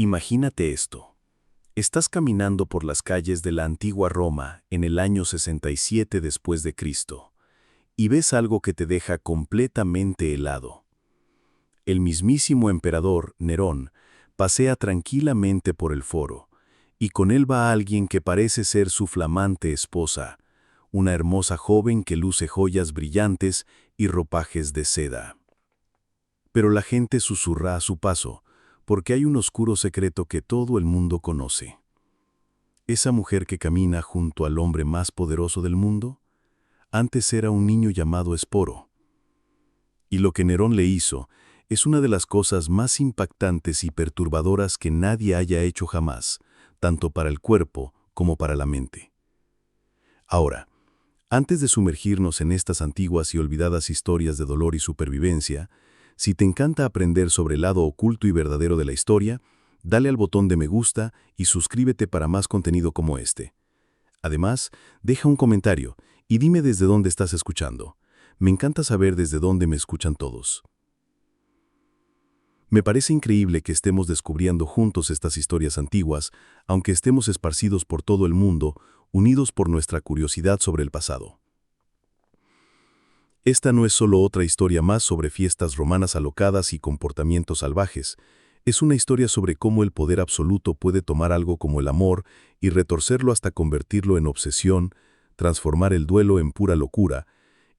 Imagínate esto. Estás caminando por las calles de la antigua Roma en el año 67 después de Cristo y ves algo que te deja completamente helado. El mismísimo emperador, Nerón, pasea tranquilamente por el foro, y con él va alguien que parece ser su flamante esposa, una hermosa joven que luce joyas brillantes y ropajes de seda. Pero la gente susurra a su paso, porque hay un oscuro secreto que todo el mundo conoce. Esa mujer que camina junto al hombre más poderoso del mundo, antes era un niño llamado Esporo. Y lo que Nerón le hizo es una de las cosas más impactantes y perturbadoras que nadie haya hecho jamás, tanto para el cuerpo como para la mente. Ahora, antes de sumergirnos en estas antiguas y olvidadas historias de dolor y supervivencia, si te encanta aprender sobre el lado oculto y verdadero de la historia, dale al botón de me gusta y suscríbete para más contenido como este. Además, deja un comentario y dime desde dónde estás escuchando. Me encanta saber desde dónde me escuchan todos. Me parece increíble que estemos descubriendo juntos estas historias antiguas, aunque estemos esparcidos por todo el mundo, unidos por nuestra curiosidad sobre el pasado. Esta no es solo otra historia más sobre fiestas romanas alocadas y comportamientos salvajes. Es una historia sobre cómo el poder absoluto puede tomar algo como el amor y retorcerlo hasta convertirlo en obsesión, transformar el duelo en pura locura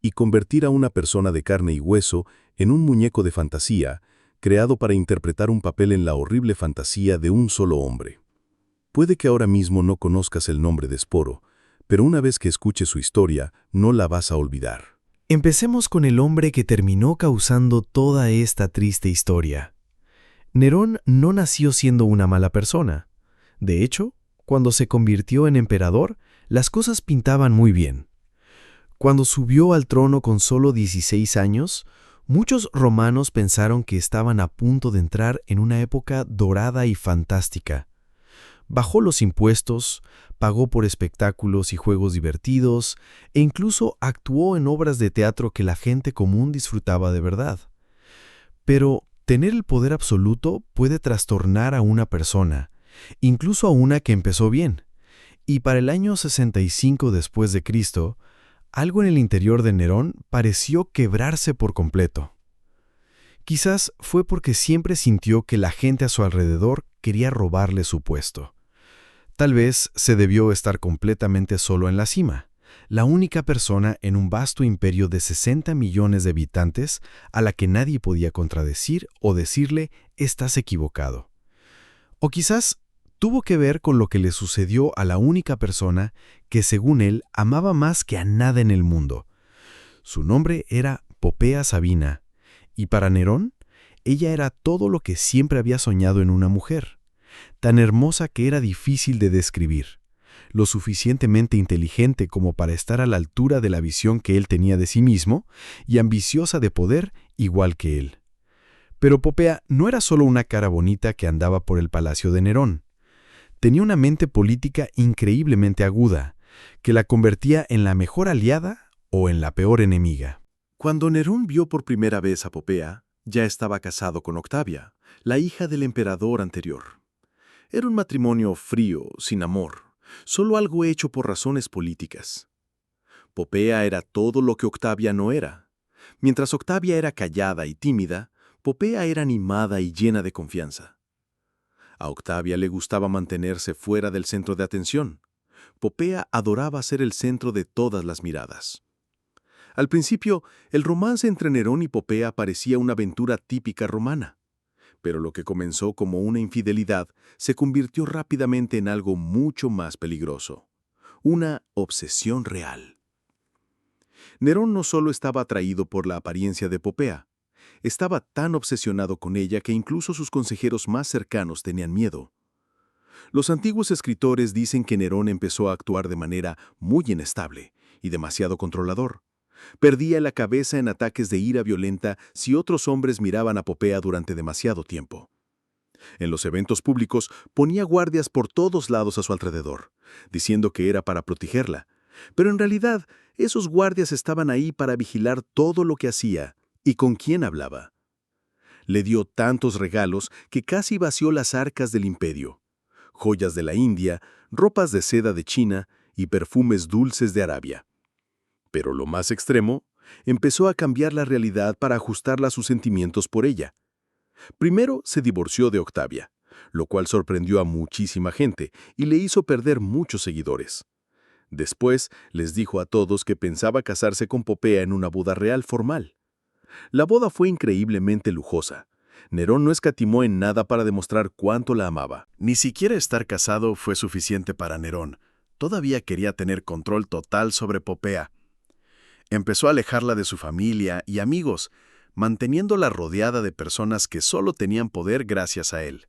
y convertir a una persona de carne y hueso en un muñeco de fantasía, creado para interpretar un papel en la horrible fantasía de un solo hombre. Puede que ahora mismo no conozcas el nombre de Esporo, pero una vez que escuches su historia, no la vas a olvidar. Empecemos con el hombre que terminó causando toda esta triste historia. Nerón no nació siendo una mala persona. De hecho, cuando se convirtió en emperador, las cosas pintaban muy bien. Cuando subió al trono con solo 16 años, muchos romanos pensaron que estaban a punto de entrar en una época dorada y fantástica. Bajó los impuestos, pagó por espectáculos y juegos divertidos, e incluso actuó en obras de teatro que la gente común disfrutaba de verdad. Pero tener el poder absoluto puede trastornar a una persona, incluso a una que empezó bien. Y para el año 65 después de Cristo, algo en el interior de Nerón pareció quebrarse por completo. Quizás fue porque siempre sintió que la gente a su alrededor quería robarle su puesto. Tal vez se debió estar completamente solo en la cima, la única persona en un vasto imperio de 60 millones de habitantes a la que nadie podía contradecir o decirle «estás equivocado». O quizás tuvo que ver con lo que le sucedió a la única persona que, según él, amaba más que a nada en el mundo. Su nombre era Popea Sabina, y para Nerón, ella era todo lo que siempre había soñado en una mujer, tan hermosa que era difícil de describir, lo suficientemente inteligente como para estar a la altura de la visión que él tenía de sí mismo, y ambiciosa de poder igual que él. Pero Popea no era solo una cara bonita que andaba por el palacio de Nerón. Tenía una mente política increíblemente aguda, que la convertía en la mejor aliada o en la peor enemiga. Cuando Nerón vio por primera vez a Popea, ya estaba casado con Octavia, la hija del emperador anterior. Era un matrimonio frío, sin amor, solo algo hecho por razones políticas. Popea era todo lo que Octavia no era. Mientras Octavia era callada y tímida, Popea era animada y llena de confianza. A Octavia le gustaba mantenerse fuera del centro de atención. Popea adoraba ser el centro de todas las miradas. Al principio, el romance entre Nerón y Popea parecía una aventura típica romana, pero lo que comenzó como una infidelidad se convirtió rápidamente en algo mucho más peligroso, una obsesión real. Nerón no solo estaba atraído por la apariencia de Popea, estaba tan obsesionado con ella que incluso sus consejeros más cercanos tenían miedo. Los antiguos escritores dicen que Nerón empezó a actuar de manera muy inestable y demasiado controlador. Perdía la cabeza en ataques de ira violenta si otros hombres miraban a Popea durante demasiado tiempo. En los eventos públicos ponía guardias por todos lados a su alrededor, diciendo que era para protegerla, pero en realidad esos guardias estaban ahí para vigilar todo lo que hacía y con quién hablaba. Le dio tantos regalos que casi vació las arcas del imperio. Joyas de la India, ropas de seda de China y perfumes dulces de Arabia. Pero lo más extremo, empezó a cambiar la realidad para ajustarla a sus sentimientos por ella. Primero se divorció de Octavia, lo cual sorprendió a muchísima gente y le hizo perder muchos seguidores. Después les dijo a todos que pensaba casarse con Popea en una boda real formal. La boda fue increíblemente lujosa. Nerón no escatimó en nada para demostrar cuánto la amaba. Ni siquiera estar casado fue suficiente para Nerón. Todavía quería tener control total sobre Popea. Empezó a alejarla de su familia y amigos, manteniéndola rodeada de personas que solo tenían poder gracias a él.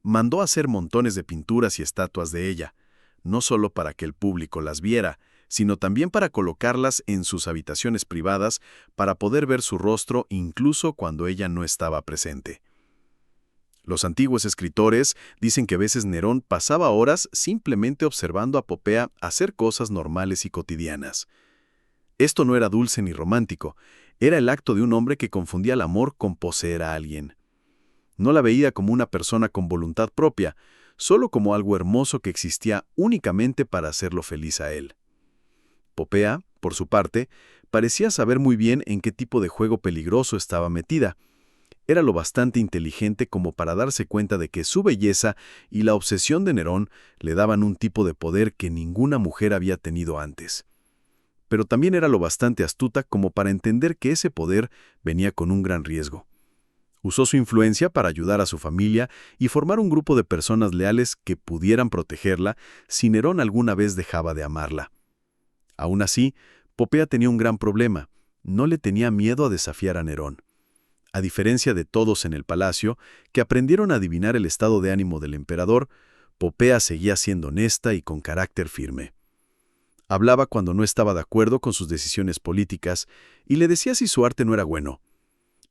Mandó hacer montones de pinturas y estatuas de ella, no solo para que el público las viera, sino también para colocarlas en sus habitaciones privadas para poder ver su rostro incluso cuando ella no estaba presente. Los antiguos escritores dicen que a veces Nerón pasaba horas simplemente observando a Popea hacer cosas normales y cotidianas. Esto no era dulce ni romántico, era el acto de un hombre que confundía el amor con poseer a alguien. No la veía como una persona con voluntad propia, solo como algo hermoso que existía únicamente para hacerlo feliz a él. Popea, por su parte, parecía saber muy bien en qué tipo de juego peligroso estaba metida. Era lo bastante inteligente como para darse cuenta de que su belleza y la obsesión de Nerón le daban un tipo de poder que ninguna mujer había tenido antes. Pero también era lo bastante astuta como para entender que ese poder venía con un gran riesgo. Usó su influencia para ayudar a su familia y formar un grupo de personas leales que pudieran protegerla si Nerón alguna vez dejaba de amarla. Aún así, Popea tenía un gran problema. No le tenía miedo a desafiar a Nerón. A diferencia de todos en el palacio, que aprendieron a adivinar el estado de ánimo del emperador, Popea seguía siendo honesta y con carácter firme. Hablaba cuando no estaba de acuerdo con sus decisiones políticas y le decía si su arte no era bueno.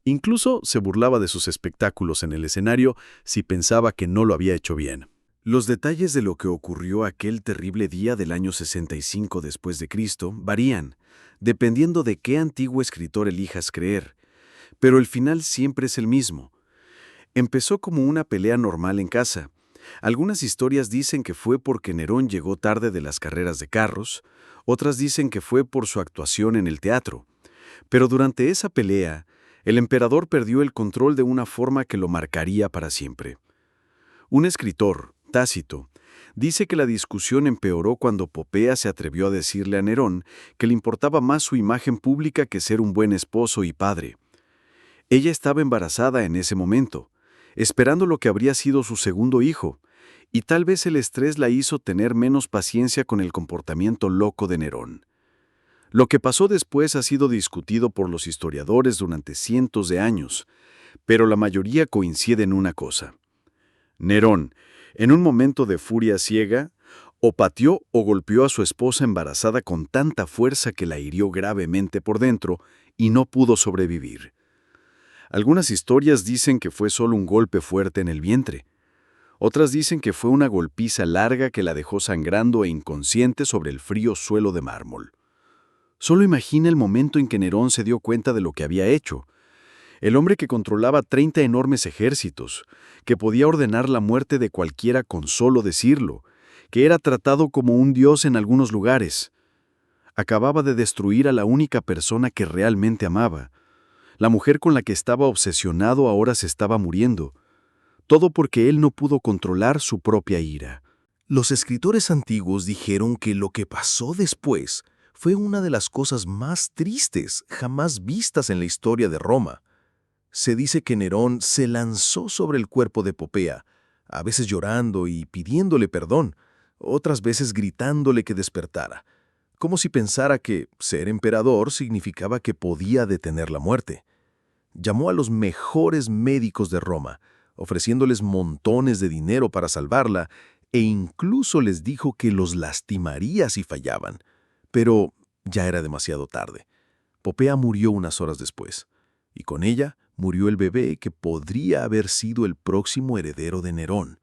Incluso se burlaba de sus espectáculos en el escenario si pensaba que no lo había hecho bien. Los detalles de lo que ocurrió aquel terrible día del año 65 después de Cristo varían, dependiendo de qué antiguo escritor elijas creer, pero el final siempre es el mismo. Empezó como una pelea normal en casa. Algunas historias dicen que fue porque Nerón llegó tarde de las carreras de carros, otras dicen que fue por su actuación en el teatro. Pero durante esa pelea, el emperador perdió el control de una forma que lo marcaría para siempre. Un escritor, Tácito, dice que la discusión empeoró cuando Popea se atrevió a decirle a Nerón que le importaba más su imagen pública que ser un buen esposo y padre. Ella estaba embarazada en ese momento, esperando lo que habría sido su segundo hijo, y tal vez el estrés la hizo tener menos paciencia con el comportamiento loco de Nerón. Lo que pasó después ha sido discutido por los historiadores durante cientos de años, pero la mayoría coincide en una cosa. Nerón, en un momento de furia ciega, o pateó o golpeó a su esposa embarazada con tanta fuerza que la hirió gravemente por dentro y no pudo sobrevivir. Algunas historias dicen que fue solo un golpe fuerte en el vientre. Otras dicen que fue una golpiza larga que la dejó sangrando e inconsciente sobre el frío suelo de mármol. Solo imagina el momento en que Nerón se dio cuenta de lo que había hecho. El hombre que controlaba 30 enormes ejércitos, que podía ordenar la muerte de cualquiera con solo decirlo, que era tratado como un dios en algunos lugares. Acababa de destruir a la única persona que realmente amaba. La mujer con la que estaba obsesionado ahora se estaba muriendo. Todo porque él no pudo controlar su propia ira. Los escritores antiguos dijeron que lo que pasó después fue una de las cosas más tristes jamás vistas en la historia de Roma. Se dice que Nerón se lanzó sobre el cuerpo de Popea, a veces llorando y pidiéndole perdón, otras veces gritándole que despertara, como si pensara que ser emperador significaba que podía detener la muerte. Llamó a los mejores médicos de Roma, ofreciéndoles montones de dinero para salvarla, e incluso les dijo que los lastimaría si fallaban. Pero ya era demasiado tarde. Popea murió unas horas después, y con ella murió el bebé que podría haber sido el próximo heredero de Nerón.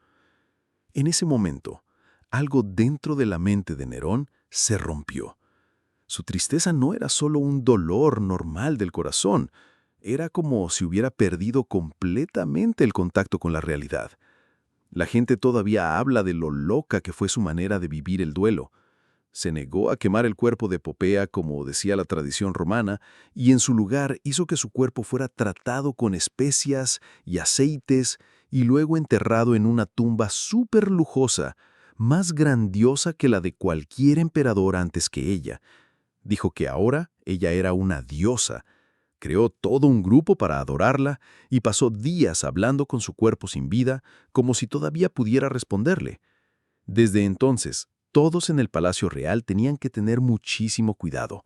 En ese momento, algo dentro de la mente de Nerón se rompió. Su tristeza no era solo un dolor normal del corazón, Era como si hubiera perdido completamente el contacto con la realidad. La gente todavía habla de lo loca que fue su manera de vivir el duelo. Se negó a quemar el cuerpo de Popea, como decía la tradición romana, y en su lugar hizo que su cuerpo fuera tratado con especias y aceites y luego enterrado en una tumba súper lujosa, más grandiosa que la de cualquier emperador antes que ella. Dijo que ahora ella era una diosa. Creó todo un grupo para adorarla y pasó días hablando con su cuerpo sin vida, como si todavía pudiera responderle. Desde entonces, todos en el Palacio Real tenían que tener muchísimo cuidado.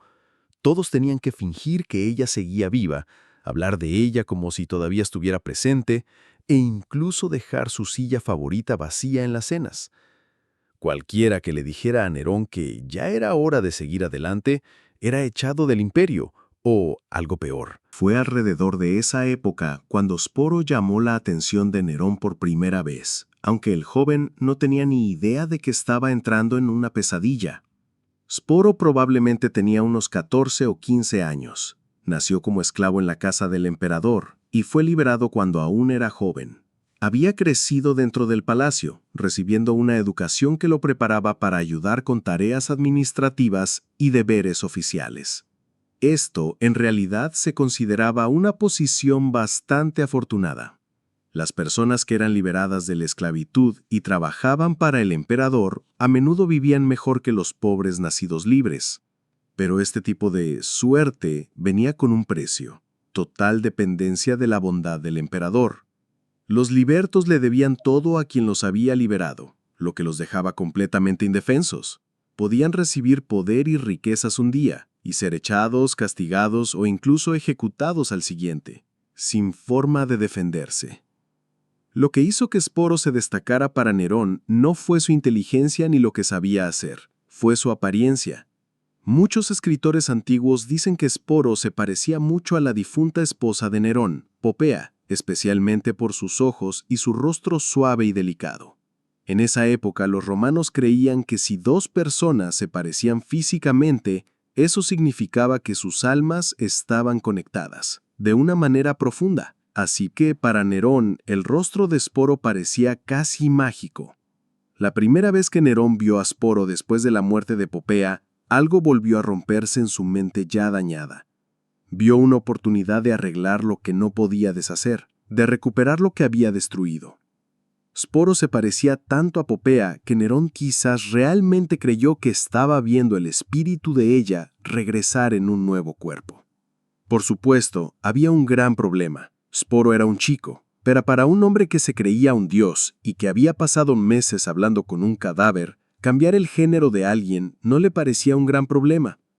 Todos tenían que fingir que ella seguía viva, hablar de ella como si todavía estuviera presente, e incluso dejar su silla favorita vacía en las cenas. Cualquiera que le dijera a Nerón que ya era hora de seguir adelante, era echado del imperio, o algo peor. Fue alrededor de esa época cuando Sporo llamó la atención de Nerón por primera vez, aunque el joven no tenía ni idea de que estaba entrando en una pesadilla. Sporo probablemente tenía unos 14 o 15 años. Nació como esclavo en la casa del emperador y fue liberado cuando aún era joven. Había crecido dentro del palacio, recibiendo una educación que lo preparaba para ayudar con tareas administrativas y deberes oficiales. Esto, en realidad, se consideraba una posición bastante afortunada. Las personas que eran liberadas de la esclavitud y trabajaban para el emperador a menudo vivían mejor que los pobres nacidos libres. Pero este tipo de suerte venía con un precio: total dependencia de la bondad del emperador. Los libertos le debían todo a quien los había liberado, lo que los dejaba completamente indefensos. Podían recibir poder y riquezas un día, y ser echados, castigados o incluso ejecutados al siguiente, sin forma de defenderse. Lo que hizo que Sporo se destacara para Nerón no fue su inteligencia ni lo que sabía hacer, fue su apariencia. Muchos escritores antiguos dicen que Sporo se parecía mucho a la difunta esposa de Nerón, Popea, especialmente por sus ojos y su rostro suave y delicado. En esa época los romanos creían que si dos personas se parecían físicamente, eso significaba que sus almas estaban conectadas, de una manera profunda. Así que para Nerón el rostro de Sporo parecía casi mágico. La primera vez que Nerón vio a Sporo después de la muerte de Popea, algo volvió a romperse en su mente ya dañada. Vio una oportunidad de arreglar lo que no podía deshacer, de recuperar lo que había destruido. Sporo se parecía tanto a Popea que Nerón quizás realmente creyó que estaba viendo el espíritu de ella regresar en un nuevo cuerpo. Por supuesto, había un gran problema. Sporo era un chico, pero para un hombre que se creía un dios y que había pasado meses hablando con un cadáver, cambiar el género de alguien no le parecía un gran problema.